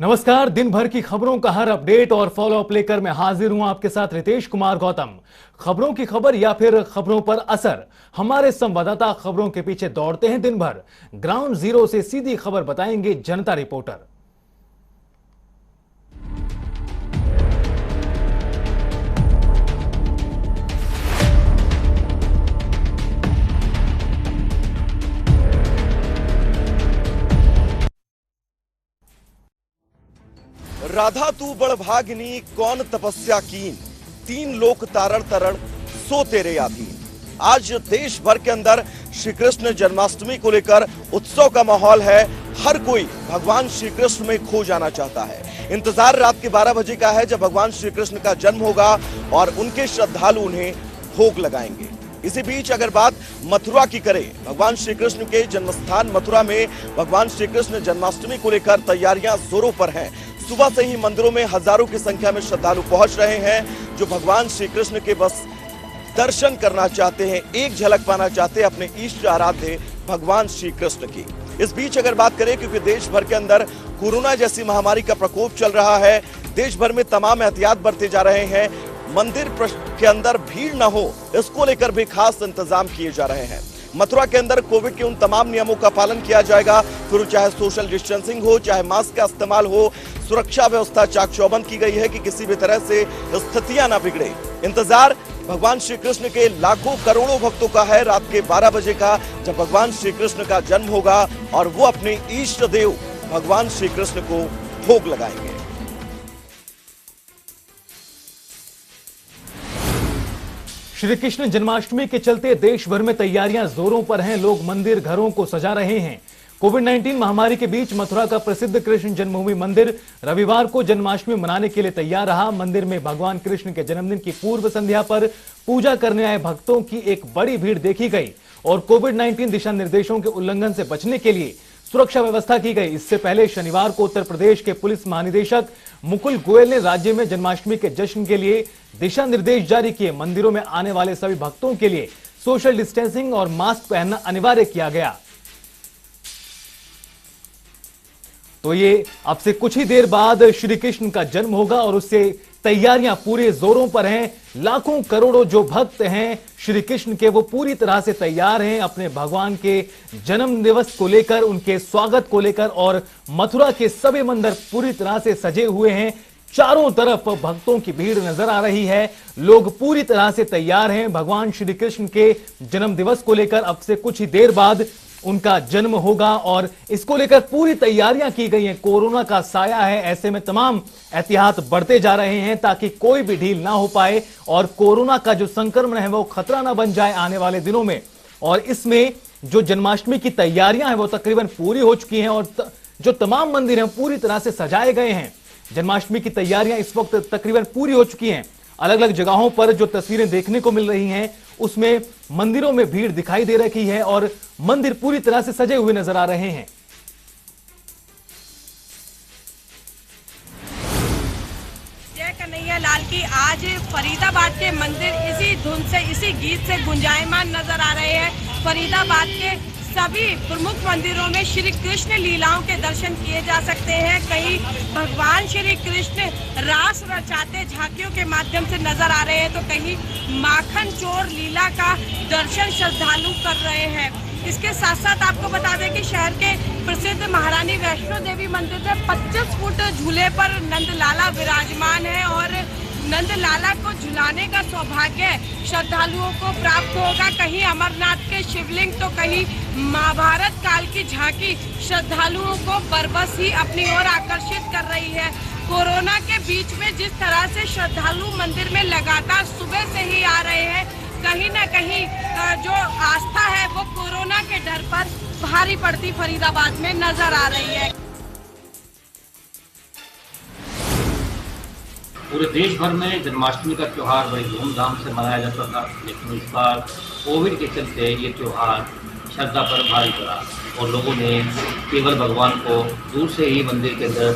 नमस्कार। दिन भर की खबरों का हर अपडेट और फॉलो अप लेकर मैं हाजिर हूं आपके साथ रितेश कुमार गौतम। खबरों की खबर या फिर खबरों पर असर, हमारे संवाददाता खबरों के पीछे दौड़ते हैं दिन भर। ग्राउंड जीरो से सीधी खबर बताएंगे जनता रिपोर्टर। राधा तू बड़ भागिनी कौन तपस्या कीन, तीन लोक तारण तरण सो तेरे आधीन। आज देश भर के अंदर श्री कृष्ण जन्माष्टमी को लेकर उत्सव का माहौल है। हर कोई भगवान श्री कृष्ण में खो जाना चाहता है। इंतजार रात के 12 बजे का है जब भगवान श्री कृष्ण का जन्म होगा और उनके श्रद्धालु उन्हें भोग लगाएंगे। इसी बीच अगर बात मथुरा की करें, भगवान श्री कृष्ण के जन्मस्थान मथुरा में भगवान श्री कृष्ण जन्माष्टमी को लेकर तैयारियां जोरों पर हैं। सुबह से ही मंदिरों में हजारों की संख्या में श्रद्धालु पहुंच रहे हैं जो भगवान श्री कृष्ण के बस दर्शन करना चाहते हैं, एक झलक पाना चाहते हैं अपने इष्ट आराध्य भगवान श्री कृष्ण की। इस बीच अगर बात करें, क्योंकि देश भर के अंदर कोरोना जैसी महामारी का प्रकोप चल रहा है, देश भर में तमाम एहतियात बरते जा रहे हैं। मंदिर के अंदर भीड़ न हो, इसको लेकर भी खास इंतजाम किए जा रहे हैं। मथुरा के अंदर कोविड के उन तमाम नियमों का पालन किया जाएगा, फिर चाहे सोशल डिस्टेंसिंग हो, चाहे मास्क का इस्तेमाल हो। सुरक्षा व्यवस्था चाक चौबंद की गई है कि किसी भी तरह से स्थितियां ना बिगड़े। इंतजार भगवान श्री कृष्ण के लाखों करोड़ों भक्तों का है रात के 12 बजे का, जब भगवान श्री कृष्ण का जन्म होगा और वो अपने इष्ट देव भगवान श्री कृष्ण को भोग लगाएंगे। श्री कृष्ण जन्माष्टमी के चलते देश भर में तैयारियां जोरों पर हैं। लोग मंदिर घरों को सजा रहे हैं। कोविड-19 महामारी के बीच मथुरा का प्रसिद्ध कृष्ण जन्मभूमि मंदिर रविवार को जन्माष्टमी मनाने के लिए तैयार रहा। मंदिर में भगवान कृष्ण के जन्मदिन की पूर्व संध्या पर पूजा करने आए भक्तों की एक बड़ी भीड़ देखी गई और कोविड-19 दिशा निर्देशों के उल्लंघन से बचने के लिए सुरक्षा व्यवस्था की गई। इससे पहले शनिवार को उत्तर प्रदेश के पुलिस महानिदेशक मुकुल गोयल ने राज्य में जन्माष्टमी के जश्न के लिए दिशा निर्देश जारी किए। मंदिरों में आने वाले सभी भक्तों के लिए सोशल डिस्टेंसिंग और मास्क पहनना अनिवार्य किया गया। तो ये अब से कुछ ही देर बाद श्री कृष्ण का जन्म होगा और उससे तैयारियां पूरे जोरों पर हैं। लाखों करोड़ों जो भक्त हैं श्री कृष्ण के, वो पूरी तरह से तैयार हैं अपने भगवान के जन्म दिवस को लेकर, उनके स्वागत को लेकर। और मथुरा के सभी मंदिर पूरी तरह से सजे हुए हैं। चारों तरफ भक्तों की भीड़ नजर आ रही है। लोग पूरी तरह से तैयार हैं भगवान श्री कृष्ण के जन्म दिवस को लेकर। अब से कुछ ही देर बाद उनका जन्म होगा और इसको लेकर पूरी तैयारियां की गई हैं। कोरोना का साया है, ऐसे में तमाम एहतियात बढ़ते जा रहे हैं ताकि कोई भी ढील ना हो पाए और कोरोना का जो संक्रमण है वो खतरा ना बन जाए आने वाले दिनों में। और इसमें जो जन्माष्टमी की तैयारियां हैं वो तकरीबन पूरी हो चुकी हैं और जो तमाम मंदिर हैं पूरी तरह से सजाए गए हैं। जन्माष्टमी की तैयारियां इस वक्त तकरीबन पूरी हो चुकी हैं। अलग अलग जगहों पर जो तस्वीरें देखने को मिल रही हैं उसमें मंदिरों में भीड़ दिखाई दे रही है और मंदिर पूरी तरह से सजे हुए नजर आ रहे हैं। जय कन्हैया लाल की आज फरीदाबाद के मंदिर इसी धुन से, इसी गीत से गुंजायमान नजर आ रहे हैं। फरीदाबाद के सभी प्रमुख मंदिरों में श्री कृष्ण लीलाओं के दर्शन किए जा सकते हैं। कहीं भगवान श्री कृष्ण रास रचाते झांकियों के माध्यम से नजर आ रहे हैं तो कहीं माखन चोर लीला का दर्शन श्रद्धालु कर रहे हैं। इसके साथ साथ आपको बता दें कि शहर के प्रसिद्ध महारानी वैष्णो देवी मंदिर में 25 फुट झूले पर नंदलाला विराजमान है और नंदलाला को झुलाने का सौभाग्य श्रद्धालुओं को प्राप्त होगा। कहीं अमरनाथ के शिवलिंग तो कहीं महाभारत काल की झांकी श्रद्धालुओं को बरबस ही अपनी ओर आकर्षित कर रही है। कोरोना के बीच में जिस तरह से श्रद्धालु मंदिर में लगातार सुबह से ही आ रहे हैं, कहीं ना कहीं जो आस्था है वो कोरोना के डर पर भारी पड़ती फरीदाबाद में नजर आ रही है। पूरे देश भर में जन्माष्टमी का त्यौहार बड़ी धूमधाम से मनाया जाता था, लेकिन इस बार कोविड के चलते ये त्यौहार श्रद्धा पर भारी पड़ा और लोगों ने केवल भगवान को दूर से ही मंदिर के अंदर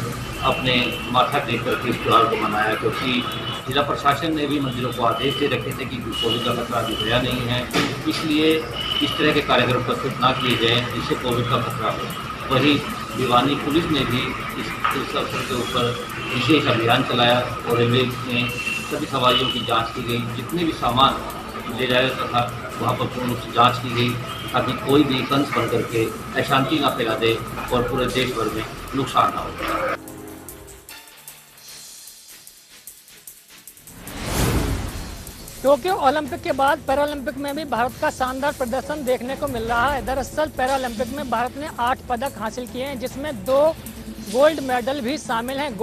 अपने माथा टेक करके इस त्यौहार को मनाया, क्योंकि जिला प्रशासन ने भी मंदिरों को आदेश दे रखे थे कि कोविड का खतरा अभी गया नहीं है, इसलिए इस तरह के कार्यक्रम प्रस्तुत ना किए जाएँ जिससे कोविड का खतरा हो। वहीं भिवानी पुलिस ने भी इस अवसर के ऊपर विशेष अभियान चलाया और रेलवे में सभी सवारियों की जांच की गई। जितने भी सामान ले जाया था वहाँ पर पूर्ण रूप से जाँच की गई ताकि कोई भी कंस बन करके अशांति ना फैला दे और पूरे देश भर में नुकसान ना हो। टोक्यो ओलंपिक के बाद पैरालंपिक में भी भारत का शानदार प्रदर्शन देखने को मिल रहा है। दरअसल पैरालंपिक में भारत ने 8 पदक हासिल किए हैं, जिसमें 2 गोल्ड मेडल भी शामिल हैं।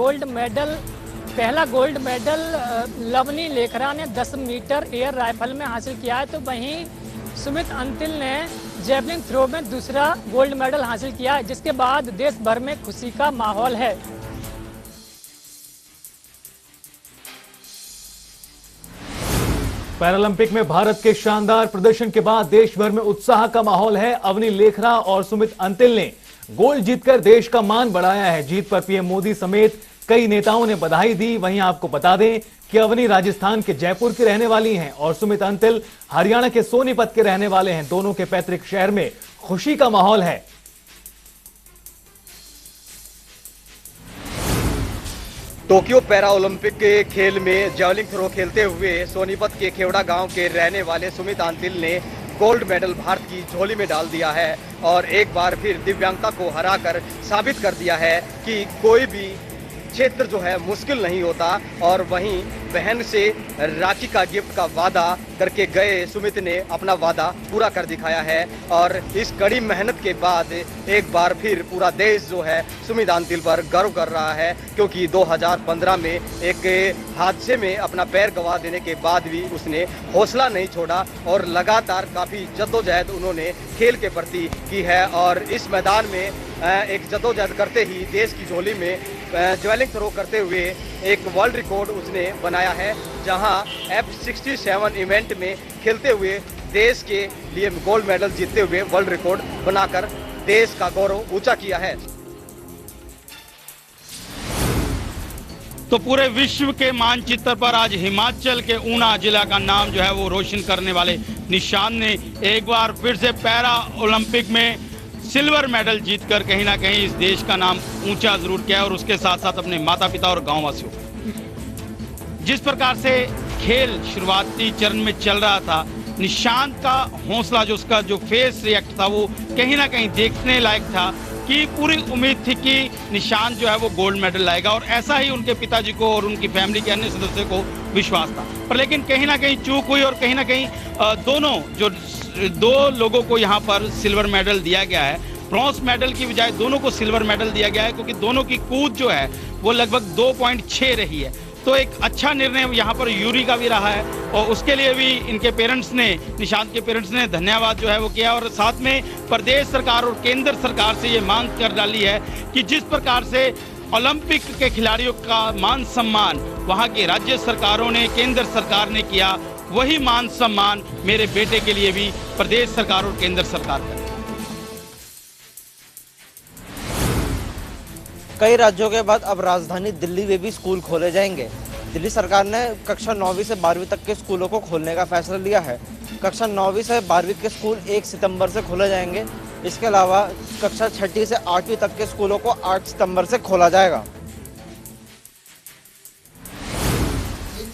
पहला गोल्ड मेडल लवनी लेखरा ने 10 मीटर एयर राइफल में हासिल किया है, तो वहीं सुमित अंतिल ने जेवलिन थ्रो में दूसरा गोल्ड मेडल हासिल किया है, जिसके बाद देश भर में खुशी का माहौल है। पैरालंपिक में भारत के शानदार प्रदर्शन के बाद देश भर में उत्साह का माहौल है। अवनी लेखरा और सुमित अंतिल ने गोल्ड जीतकर देश का मान बढ़ाया है। जीत पर पीएम मोदी समेत कई नेताओं ने बधाई दी। वहीं आपको बता दें कि अवनी राजस्थान के जयपुर की रहने वाली हैं और सुमित अंतिल हरियाणा के सोनीपत के रहने वाले हैं। दोनों के पैतृक शहर में खुशी का माहौल है। टोक्यो पैरा ओलंपिक के खेल में जैवलिन थ्रो खेलते हुए सोनीपत के खेवड़ा गांव के रहने वाले सुमित अंतिल ने गोल्ड मेडल भारत की झोली में डाल दिया है और एक बार फिर दिव्यांगता को हराकर साबित कर दिया है कि कोई भी क्षेत्र जो है मुश्किल नहीं होता। और वहीं बहन से राखी का गिफ्ट का वादा करके गए सुमित ने अपना वादा पूरा कर दिखाया है और इस कड़ी मेहनत के बाद एक बार फिर पूरा देश जो है सुमित अंतिल पर गर्व कर रहा है, क्योंकि 2015 में एक हादसे में अपना पैर गंवा देने के बाद भी उसने हौसला नहीं छोड़ा और लगातार काफ़ी जद्दोजहद उन्होंने खेल के प्रति की है। और इस मैदान में एक जद्दोजहद करते ही देश की झोली में जैवलिन थ्रो करते हुए एक वर्ल्ड रिकॉर्ड उसने बनाया है, जहां F67 इवेंट में खेलते हुए देश के लिए गोल्ड मेडल जीतते हुए वर्ल्ड रिकॉर्ड बनाकर देश का गौरव ऊंचा किया है। तो पूरे विश्व के मानचित्र पर आज हिमाचल के ऊना जिला का नाम जो है वो रोशन करने वाले निशान ने एक बार फिर से पैरा ओलंपिक में सिल्वर मेडल जीतकर कहीं ना कहीं इस देश का नाम ऊंचा जरूर किया और उसके साथ साथ अपने माता पिता और गांव वासियों। जिस प्रकार से खेल शुरुआती चरण में चल रहा था, निशांत का हौसला, जो उसका जो फेस रिएक्ट था, वो कहीं ना कहीं देखने लायक था कि पूरी उम्मीद थी कि निशांत जो है वो गोल्ड मेडल लाएगा और ऐसा ही उनके पिताजी को और उनकी फैमिली के अन्य सदस्यों को विश्वास था। पर लेकिन कहीं ना कहीं चूक हुई और कहीं ना कहीं दो लोगों को यहाँ पर सिल्वर मेडल दिया गया है। ब्रॉन्ज मेडल की बजाय दोनों को सिल्वर मेडल दिया गया है, क्योंकि दोनों की कूद जो है वो लगभग 2.6 रही है। तो एक अच्छा निर्णय यहाँ पर यूरी का भी रहा है और उसके लिए भी इनके पेरेंट्स ने, निशांत के पेरेंट्स ने धन्यवाद जो है वो किया। और साथ में प्रदेश सरकार और केंद्र सरकार से ये मांग कर डाली है कि जिस प्रकार से ओलंपिक के खिलाड़ियों का मान सम्मान वहाँ की राज्य सरकारों ने, केंद्र सरकार ने किया, वही मान सम्मान मेरे बेटे के लिए भी प्रदेश सरकार और केंद्र सरकार करे। कई राज्यों के बाद अब राजधानी दिल्ली में भी स्कूल खोले जाएंगे। दिल्ली सरकार ने कक्षा 9वीं से 12वीं तक के स्कूलों को खोलने का फैसला लिया है। कक्षा 9वीं से 12वीं के स्कूल 1 सितंबर से खोले जाएंगे। इसके अलावा कक्षा 6ठी से 8वीं तक के स्कूलों को 8 सितंबर से खोला जाएगा।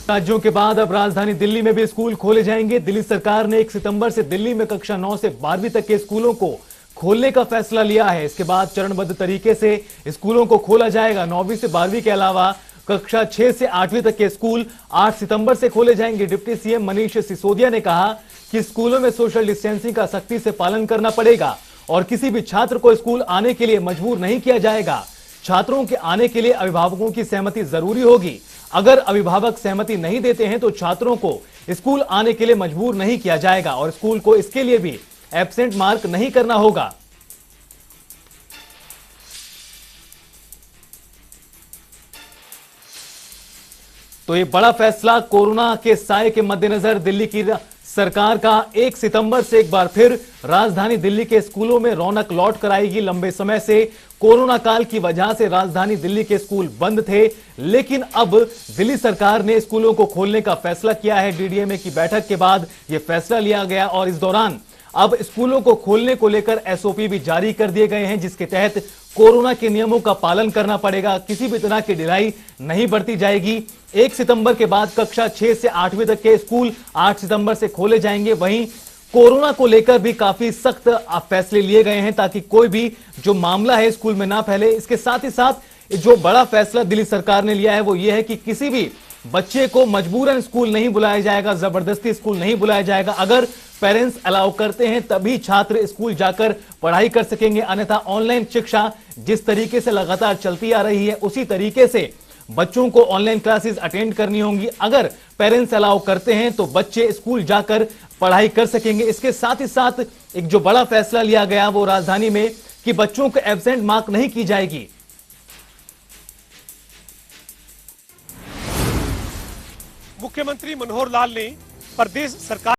राज्यों के बाद अब राजधानी दिल्ली में भी स्कूल खोले जाएंगे। दिल्ली सरकार ने 1 सितंबर से दिल्ली में कक्षा 9 से 12वीं तक के स्कूलों को खोलने का फैसला लिया है। इसके बाद चरणबद्ध तरीके से स्कूलों को खोला जाएगा। 9वीं से 12वीं के अलावा कक्षा 6 से 8वीं तक के स्कूल 8 सितंबर से खोले जाएंगे। डिप्टी सीएम मनीष सिसोदिया ने कहा कि स्कूलों में सोशल डिस्टेंसिंग का सख्ती से पालन करना पड़ेगा और किसी भी छात्र को स्कूल आने के लिए मजबूर नहीं किया जाएगा। छात्रों के आने के लिए अभिभावकों की सहमति जरूरी होगी। अगर अभिभावक सहमति नहीं देते हैं तो छात्रों को स्कूल आने के लिए मजबूर नहीं किया जाएगा और स्कूल को इसके लिए भी एब्सेंट मार्क नहीं करना होगा। तो ये बड़ा फैसला कोरोना के साए के मद्देनजर दिल्ली की सरकार का 1 सितंबर से एक बार फिर राजधानी दिल्ली के स्कूलों में रौनक लौट कर आएगी। लंबे समय से कोरोना काल की वजह से राजधानी दिल्ली के स्कूल बंद थे, लेकिन अब दिल्ली सरकार ने स्कूलों को खोलने का फैसला किया है। डीडीएमए की बैठक के बाद यह फैसला लिया गया और इस दौरान अब स्कूलों को खोलने को लेकर एसओपी भी जारी कर दिए गए हैं, जिसके तहत कोरोना के नियमों का पालन करना पड़ेगा। किसी भी तरह की ढिलाई नहीं बरती जाएगी। 1 सितंबर के बाद कक्षा 6 से 8वीं तक के स्कूल 8 सितंबर से खोले जाएंगे। वहीं कोरोना को लेकर भी काफी सख्त फैसले लिए गए हैं ताकि कोई भी जो मामला है स्कूल में ना फैले। इसके साथ ही साथ जो बड़ा फैसला दिल्ली सरकार ने लिया है वो ये है कि किसी भी बच्चे को मजबूरन स्कूल नहीं बुलाया जाएगा, जबरदस्ती स्कूल नहीं बुलाया जाएगा। अगर पेरेंट्स अलाउ करते हैं तभी छात्र स्कूल जाकर पढ़ाई कर सकेंगे, अन्यथा ऑनलाइन शिक्षा जिस तरीके से लगातार चलती आ रही है उसी तरीके से बच्चों को ऑनलाइन क्लासेस अटेंड करनी होंगी। अगर पेरेंट्स अलाउ करते हैं तो बच्चे स्कूल जाकर पढ़ाई कर सकेंगे। इसके साथ ही साथ एक जो बड़ा फैसला लिया गया वो राजधानी में कि बच्चों को एब्सेंट मार्क नहीं की जाएगी। मुख्यमंत्री मनोहर लाल ने प्रदेश सरकार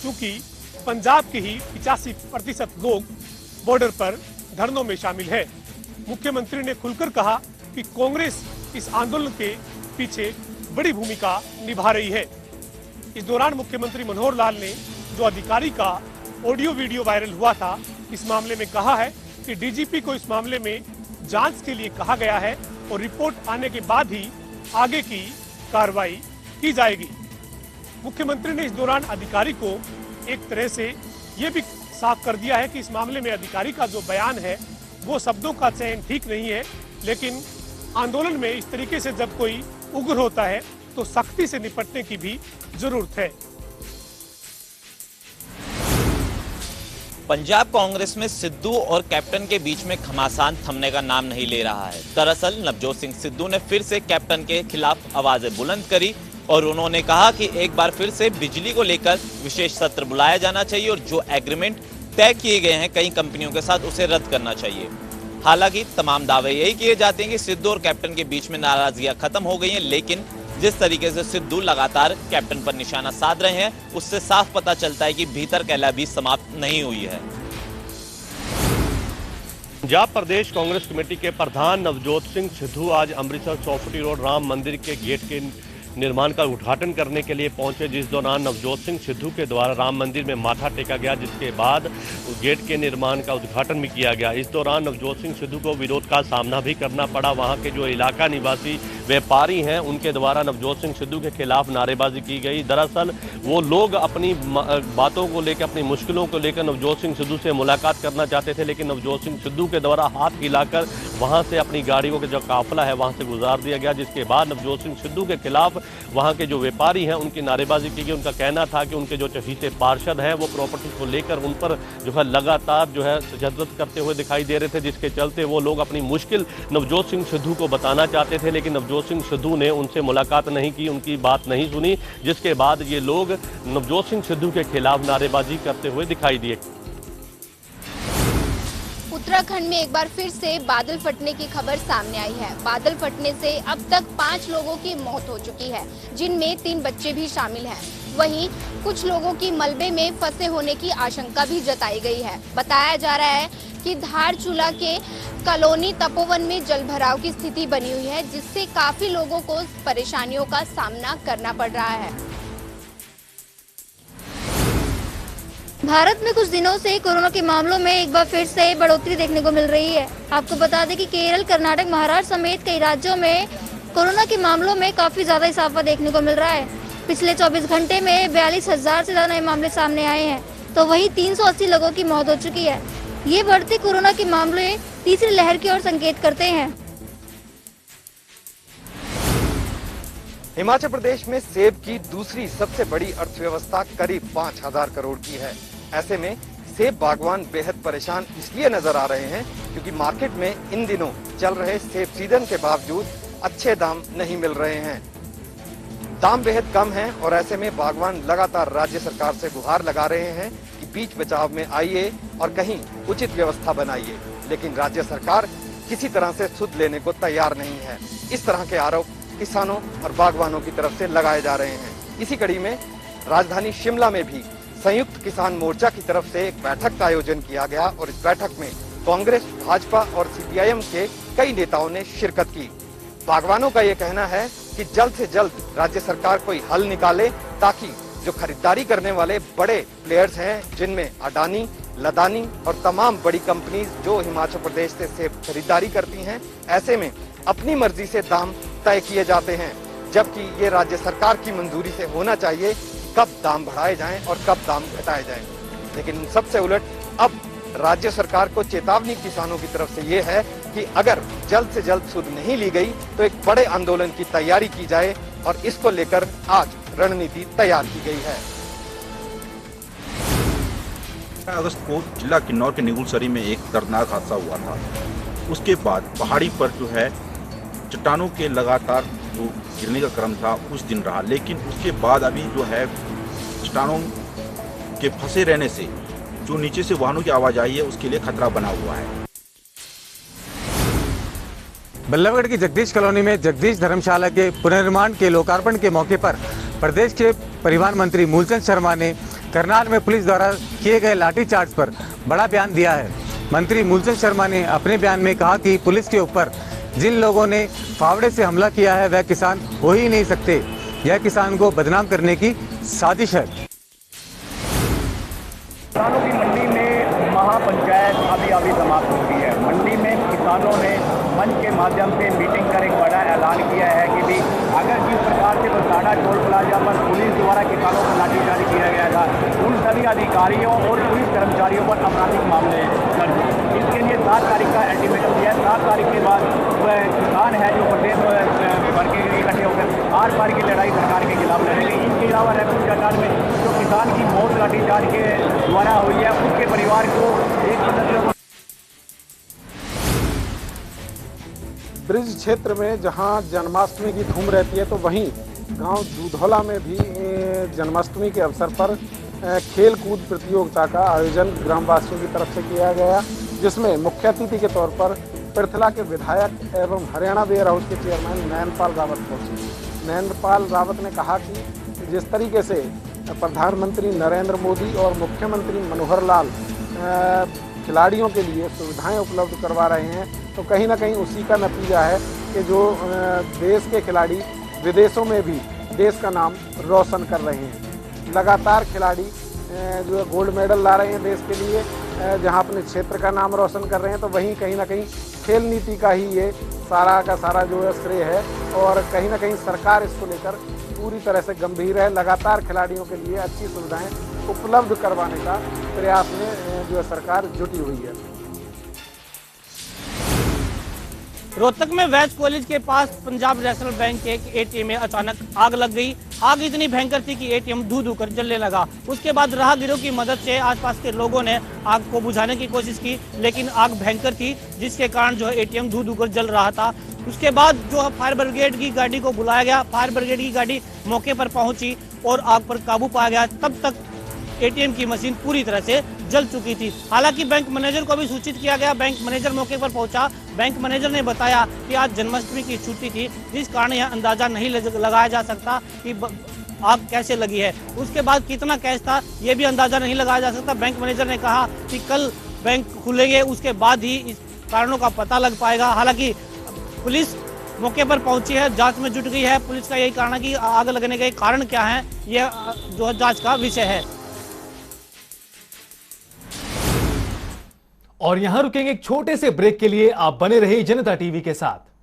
चूंकि पंजाब के ही 85% लोग बॉर्डर पर धरनों में शामिल है। मुख्यमंत्री ने खुलकर कहा कि कांग्रेस इस आंदोलन के पीछे बड़ी भूमिका निभा रही है। इस दौरान मुख्यमंत्री मनोहर लाल ने जो अधिकारी का ऑडियो वीडियो वायरल हुआ था, इस मामले में कहा है कि डीजीपी को इस मामले में जांच के लिए कहा गया है और रिपोर्ट आने के बाद ही आगे की कार्रवाई की जाएगी। मुख्यमंत्री ने इस दौरान अधिकारी को एक तरह से ये भी साफ कर दिया है कि इस मामले में अधिकारी का जो बयान है वो शब्दों का चयन ठीक नहीं है, लेकिन आंदोलन में इस तरीके से जब कोई उग्र होता है तो सख्ती से निपटने की भी जरूरत है। पंजाब कांग्रेस में सिद्धू और कैप्टन के बीच में घमासान थमने का नाम नहीं ले रहा है। दरअसल नवजोत सिंह सिद्धू ने फिर से कैप्टन के खिलाफ आवाजें बुलंद करी और उन्होंने कहा कि एक बार फिर से बिजली को लेकर विशेष सत्र बुलाया जाना चाहिए और जो एग्रीमेंट तय किए गए हैं कई कंपनियों के साथ उसे रद्द करना चाहिए। हालांकि तमाम दावे यही किए जाते हैं कि सिद्धू और कैप्टन के बीच में नाराजगियां खत्म हो गई हैं, लेकिन जिस तरीके से सिद्धू लगातार कैप्टन पर निशाना साध रहे हैं उससे साफ पता चलता है कि भीतर कलह भी समाप्त नहीं हुई है। पंजाब प्रदेश कांग्रेस कमेटी के प्रधान नवजोत सिंह सिद्धू आज अमृतसर चौफुटी रोड राम मंदिर के गेट के निर्माण का उद्घाटन करने के लिए पहुंचे, जिस दौरान नवजोत सिंह सिद्धू के द्वारा राम मंदिर में माथा टेका गया, जिसके बाद गेट के निर्माण का उद्घाटन भी किया गया। इस दौरान नवजोत सिंह सिद्धू को विरोध का सामना भी करना पड़ा। वहां के जो इलाका निवासी व्यापारी हैं उनके द्वारा नवजोत सिंह सिद्धू के खिलाफ नारेबाजी की गई। दरअसल वो लोग अपनी बातों को लेकर, अपनी मुश्किलों को लेकर नवजोत सिंह सिद्धू से मुलाकात करना चाहते थे, लेकिन नवजोत सिंह सिद्धू के द्वारा हाथ हिलाकर वहां से अपनी गाड़ियों का जो काफिला है वहां से गुजार दिया गया, जिसके बाद नवजोत सिंह सिद्धू के खिलाफ वहां के जो व्यापारी हैं उनकी नारेबाजी की गई। उनका कहना था कि उनके जो चहीते पार्षद हैं वो प्रॉपर्टी को लेकर उन पर जो है लगातार जो है तशद्दुद करते हुए दिखाई दे रहे थे, जिसके चलते वो लोग अपनी मुश्किल नवजोत सिंह सिद्धू को बताना चाहते थे, लेकिन नवजोत सिंह सिद्धू ने उनसे मुलाकात नहीं की, उनकी बात नहीं सुनी, जिसके बाद ये लोग नवजोत सिंह सिद्धू के खिलाफ नारेबाजी करते हुए दिखाई दिए। उत्तराखंड में एक बार फिर से बादल फटने की खबर सामने आई है। बादल फटने से अब तक 5 लोगों की मौत हो चुकी है, जिनमें 3 बच्चे भी शामिल हैं। वहीं कुछ लोगों की मलबे में फंसे होने की आशंका भी जताई गई है। बताया जा रहा है कि धारचूला के कॉलोनी तपोवन में जलभराव की स्थिति बनी हुई है, जिससे काफी लोगों को परेशानियों का सामना करना पड़ रहा है। भारत में कुछ दिनों से कोरोना के मामलों में एक बार फिर से बढ़ोतरी देखने को मिल रही है। आपको बता दें कि केरल, कर्नाटक, महाराष्ट्र समेत कई राज्यों में कोरोना के मामलों में काफी ज्यादा इजाफा देखने को मिल रहा है। पिछले 24 घंटे में 42,000 से ज्यादा नए मामले सामने आए हैं, तो वहीं 380 लोगों की मौत हो चुकी है। ये बढ़ते कोरोना के मामले तीसरी लहर की ओर संकेत करते हैं। हिमाचल प्रदेश में सेब की दूसरी सबसे बड़ी अर्थव्यवस्था करीब 5,000 करोड़ की है। ऐसे में सेब बागवान बेहद परेशान इसलिए नजर आ रहे हैं क्योंकि मार्केट में इन दिनों चल रहे सेब सीजन के बावजूद अच्छे दाम नहीं मिल रहे हैं। दाम बेहद कम हैं और ऐसे में बागवान लगातार राज्य सरकार से गुहार लगा रहे हैं कि बीच बचाव में आइए और कहीं उचित व्यवस्था बनाइए, लेकिन राज्य सरकार किसी तरह से सुध लेने को तैयार नहीं है। इस तरह के आरोप किसानों और बागवानों की तरफ से लगाए जा रहे हैं। इसी कड़ी में राजधानी शिमला में भी संयुक्त किसान मोर्चा की तरफ से एक बैठक का आयोजन किया गया और इस बैठक में कांग्रेस, भाजपा और सीपीआईएम के कई नेताओं ने शिरकत की। बागवानों का ये कहना है कि जल्द से जल्द राज्य सरकार कोई हल निकाले ताकि जो खरीदारी करने वाले बड़े प्लेयर्स हैं, जिनमें अडानी, लदानी और तमाम बड़ी कंपनीज जो हिमाचल प्रदेश से सेब खरीदारी करती हैं, ऐसे में अपनी मर्जी से दाम तय किए जाते हैं, जबकि ये राज्य सरकार की मंजूरी से होना चाहिए कब दाम बढ़ाए जाएं और कब दाम घटाए जाएं। लेकिन सबसे उलट अब राज्य सरकार को चेतावनी किसानों की तरफ से ये है कि अगर जल्द से जल्द सुध नहीं ली गई तो एक बड़े आंदोलन की तैयारी की जाए और इसको लेकर आज रणनीति तैयार की गई है। अगस्त को जिला किन्नौर के निगुलसरी में एक दर्दनाक हादसा हुआ था। उसके बाद पहाड़ी पर जो है चट्टानों के लगातार जो गिरने का क्रम था उस दिन रहा, लेकिन उसके बाद अभी जो है चट्टानों के फंसे रहने से जो नीचे से वाहनों की आवाजाही है उसके लिए खतरा बना हुआ है। बल्लभगढ़ की जगदीश कॉलोनी में जगदीश धर्मशाला के पुनर्निर्माण के लोकार्पण के मौके पर प्रदेश के परिवहन मंत्री मूलचंद शर्मा ने करनाल में पुलिस द्वारा किए गए लाठीचार्ज पर बड़ा बयान दिया है। मंत्री मूलचंद शर्मा ने अपने बयान में कहा कि पुलिस के ऊपर जिन लोगों ने फावड़े से हमला किया है वह किसान हो ही नहीं सकते। यह किसान को बदनाम करने की साजिश है। किसानों की मंडी में महापंचायत अभी समाप्त हो गई है। मंडी में किसानों ने मंच के माध्यम से मीटिंग कर एक बड़ा ऐलान किया है कि भी अगर जिस प्रकार से बरसाना टोल प्लाजा पर पुलिस द्वारा किसानों पर लाठीचार्ज किया गया था, उन सभी अधिकारियों और पुलिस कर्मचारियों पर आपराधिक मामले दर्ज। इसके लिए 7 तारीख का अल्टीमेटम दिया है। 7 तारीख के बाद वह किसान है जो प्रदेश भर के इकट्ठे होकर आर पार की लड़ाई सरकार के खिलाफ लड़ेंगे। इसके अलावा रायपुर चट्टान में जो किसान की मौत लाठीचार्ज के द्वारा हुई है उसके परिवार को एक ब्रिज क्षेत्र में जहां जन्माष्टमी की धूम रहती है, तो वहीं गांव दूधौला में भी जन्माष्टमी के अवसर पर खेल कूद प्रतियोगिता का आयोजन ग्रामवासियों की तरफ से किया गया, जिसमें मुख्य अतिथि के तौर पर पृथला के विधायक एवं हरियाणा वेयर हाउस के चेयरमैन नयनपाल रावत पहुंचे। नयनपाल रावत ने कहा कि जिस तरीके से प्रधानमंत्री नरेंद्र मोदी और मुख्यमंत्री मनोहर लाल खिलाड़ियों के लिए सुविधाएं उपलब्ध करवा रहे हैं, तो कहीं ना कहीं उसी का नतीजा है कि जो देश के खिलाड़ी विदेशों में भी देश का नाम रोशन कर रहे हैं। लगातार खिलाड़ी जो गोल्ड मेडल ला रहे हैं देश के लिए, जहां अपने क्षेत्र का नाम रोशन कर रहे हैं, तो वहीं कहीं ना कहीं खेल नीति का ही ये सारा का सारा जो है श्रेय है और कहीं ना कहीं सरकार इसको लेकर पूरी तरह से गंभीर है। लगातार खिलाड़ियों के लिए अच्छी सुविधाएं उपलब्ध करवाने का प्रयास में जो है सरकार जुटी हुई है। रोहतक में वैज कॉलेज के पास पंजाब नेशनल बैंक के एक एटीएम में अचानक आग लग गई। आग इतनी भयंकर थी कि एटीएम धू कर जलने लगा। उसके बाद राहगीरों की मदद से आसपास के लोगों ने आग को बुझाने की कोशिश की, लेकिन आग भयंकर थी जिसके कारण जो है एटीएम धू कर जल रहा था। उसके बाद जो है फायर ब्रिगेड की गाड़ी को बुलाया गया। फायर ब्रिगेड की गाड़ी मौके पर पहुंची और आग पर काबू पाया गया। तब तक एटीएम की मशीन पूरी तरह से जल चुकी थी। हालांकि बैंक मैनेजर को भी सूचित किया गया। बैंक मैनेजर मौके पर पहुंचा। बैंक मैनेजर ने बताया कि आज जन्माष्टमी की छुट्टी थी, जिस कारण यह अंदाजा नहीं लगाया जा सकता कि आग कैसे लगी है। उसके बाद कितना कैश था ये भी अंदाजा नहीं लगाया जा सकता। बैंक मैनेजर ने कहा कि कल बैंक खुलेंगे, उसके बाद ही इस कारणों का पता लग पाएगा। हालांकि पुलिस मौके पर पहुंची है, जांच में जुट गई है। पुलिस का यही कहना है कि आग लगने के कारण क्या है, यह जो है जांच का विषय है। और यहां रुकेंगे एक छोटे से ब्रेक के लिए। आप बने रहिए जनता टीवी के साथ।